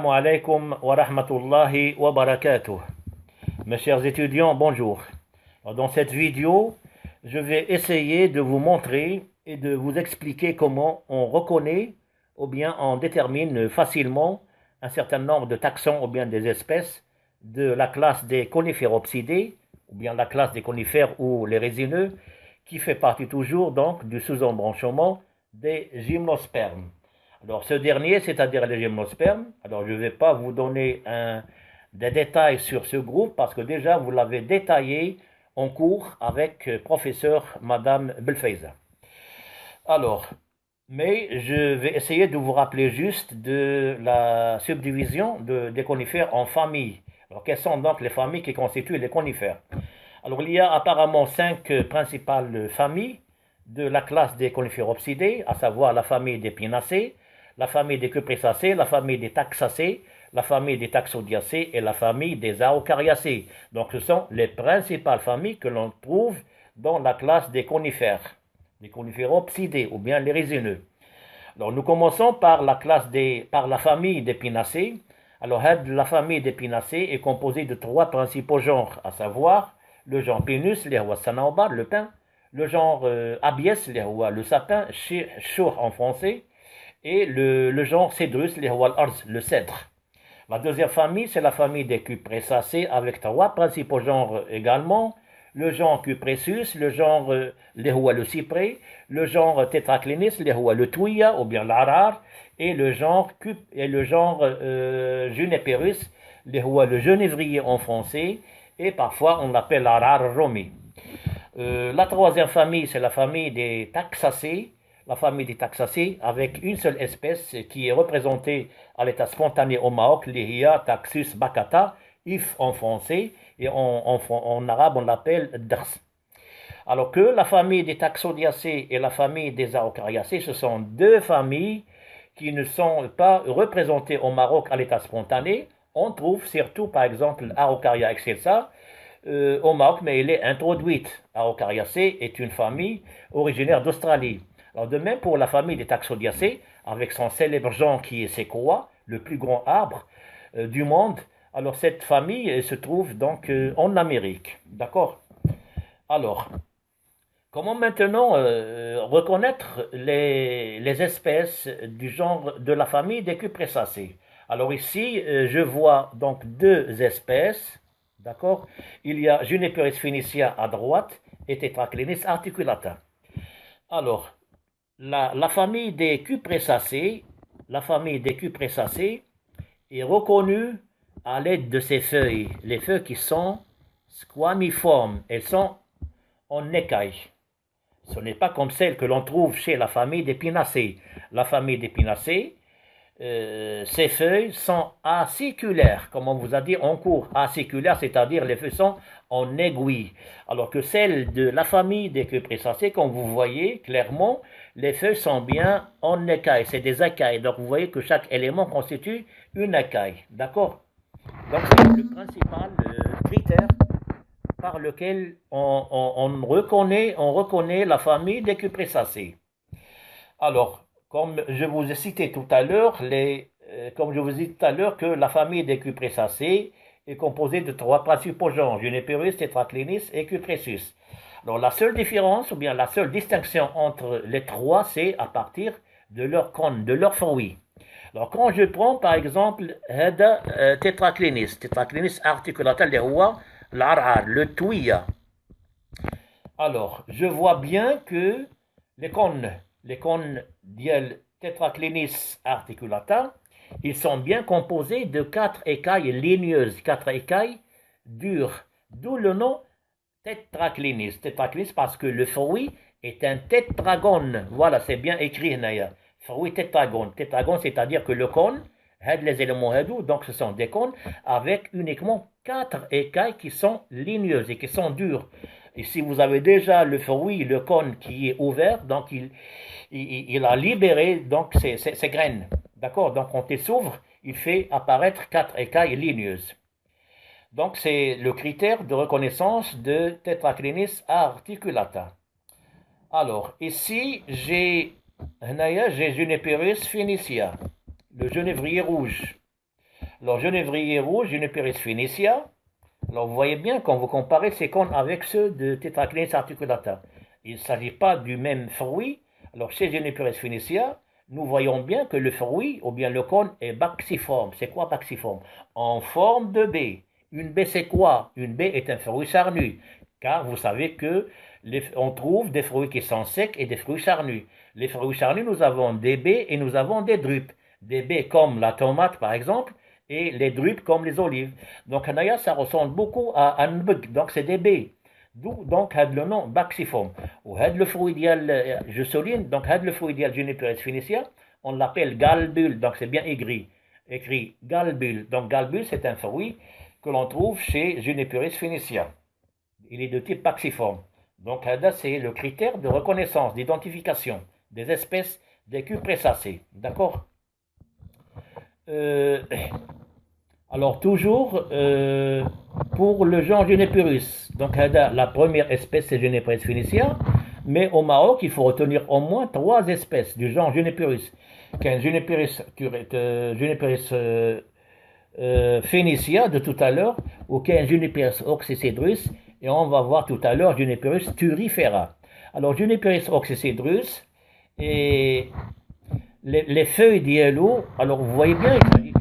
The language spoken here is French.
Assalamu alaikum wa rahmatullahi wa barakatuh. Mes chers étudiants, bonjour. Dans cette vidéo, je vais essayer de vous montrer et de vous expliquer comment on reconnaît ou bien on détermine facilement un certain nombre de taxons ou bien des espèces de la classe des coniféropsidés ou bien la classe des conifères ou les résineux qui fait partie toujours donc du sous-embranchement des gymnospermes. Alors ce dernier, c'est-à-dire les gymnospermes, alors je ne vais pas vous donner des détails sur ce groupe parce que déjà vous l'avez détaillé en cours avec professeur Madame Belfeiza. Alors, mais je vais essayer de vous rappeler juste de la subdivision des conifères en familles. Alors quelles sont donc les familles qui constituent les conifères? Alors il y a apparemment 5 principales familles de la classe des coniféropsidés, à savoir la famille des pinacées, la famille des cupressacées, la famille des taxacées, la famille des taxodiacées et la famille des araucariacées. Donc ce sont les principales familles que l'on trouve dans la classe des conifères ou bien les résineux. Alors nous commençons par la famille des pinacées. Alors la famille des pinacées est composée de 3 principaux genres, à savoir le genre Pinus, le pin, le genre Abies, le sapin, chour en français, et le genre Cedrus, le cèdre. La deuxième famille, c'est la famille des cupressacées avec 3 principaux genres également. Le genre Cupressus, le genre le cyprès, le genre Tetraclinis, le tuya ou bien l'arar, et le genre Juniperus, le genévrier en français, et parfois on l'appelle l'arar romi. La troisième famille, c'est la famille des taxacées. La famille des taxacées avec une seule espèce qui est représentée à l'état spontané au Maroc, l'Ihya taxus baccata, if en français, et en arabe on l'appelle dars. Alors que la famille des taxodiacées et la famille des araucariacées, ce sont 2 familles qui ne sont pas représentées au Maroc à l'état spontané. On trouve surtout par exemple Araucaria excelsa au Maroc, mais elle est introduite. Araucariacées est une famille originaire d'Australie. Alors de même pour la famille des taxodiacées, avec son célèbre genre qui est séquoia, le plus grand arbre du monde. Alors cette famille se trouve donc en Amérique, d'accord? Alors, comment maintenant reconnaître les espèces du genre de la famille des cupressacées? Alors ici, je vois donc 2 espèces, d'accord? Il y a Juniperus phoenicia à droite et Tetraclinis articulata. Alors, la famille des cupressacées, est reconnue à l'aide de ses feuilles. Les feuilles qui sont squamiformes, elles sont en écailles. Ce n'est pas comme celles que l'on trouve chez la famille des pinacées. La famille des pinacées, ces feuilles sont aciculaires, comme on vous a dit en cours. Aciculaires, c'est-à-dire les feuilles sont en aiguille. Alors que celles de la famille des cupressacées, comme vous voyez clairement, les feuilles sont bien en écailles. C'est des écailles. Donc vous voyez que chaque élément constitue une écaille. D'accord? Donc c'est le principal critère par lequel on reconnaît la famille des cupressacées. Alors, comme je vous ai cité tout à l'heure, que la famille des cupressacées est composée de 3 principaux genres, Juniperus, Tetraclinis et Cupressus. Alors la seule différence ou bien la seule distinction entre les 3, c'est à partir de leur cône, de leurs fruits. Alors quand je prends par exemple Tetraclinis articulata le tuya. Alors je vois bien que les cônes diel Tetraclinis articulata, ils sont bien composés de 4 écailles ligneuses, 4 écailles dures, d'où le nom Tetraclinis parce que le fruit est un tétragone. Voilà, c'est bien écrit, Naya. Fruit tétragone. Tétragone, c'est-à-dire que le cône, les éléments donc ce sont des cônes avec uniquement 4 écailles qui sont ligneuses et qui sont dures. Et si vous avez déjà le fruit, le cône qui est ouvert, donc il a libéré donc ses graines. D'accord? Donc quand il s'ouvre, il fait apparaître 4 écailles ligneuses. Donc c'est le critère de reconnaissance de Tetraclinis articulata. Alors ici j'ai Juniperus phoenicia, le genévrier rouge. Alors, genévrier rouge, Juniperus phoenicia. Alors, vous voyez bien, quand vous comparez ces cônes avec ceux de Tetraclinis articulata, il ne s'agit pas du même fruit. Alors, chez Juniperus phoenicia, nous voyons bien que le fruit, ou bien le cône, est baxiforme. C'est quoi baxiforme? En forme de baie. Une baie, c'est quoi? Une baie est un fruit charnu. Car vous savez que on trouve des fruits qui sont secs et des fruits charnus. Les fruits charnus, nous avons des baies et nous avons des drupes. Des baies comme la tomate, par exemple, et les drupes comme les olives. Donc, ça ressemble beaucoup à un bug. Donc, c'est des baies. D'où donc le nom baxiforme. Ou le fruit idéal, je souligne, donc le fruit idéal Juniperus phoenicia, on l'appelle galbule, donc c'est bien écrit galbule. Donc galbule, c'est un fruit que l'on trouve chez Juniperus phoenicia. Il est de type baxiforme. Donc c'est le critère de reconnaissance, d'identification des espèces des cupressacées. D'accord? Alors toujours pour le genre Juniperus, donc la première espèce c'est Juniperus phoenicia, mais au Maroc il faut retenir au moins 3 espèces du genre Juniperus, qu'un Juniperus phoenicia de tout à l'heure, ou qu'un Juniperus oxycedrus, et on va voir tout à l'heure Juniperus thurifera. Alors Juniperus oxycedrus et les feuilles d'yellow, alors vous voyez bien, il s'agit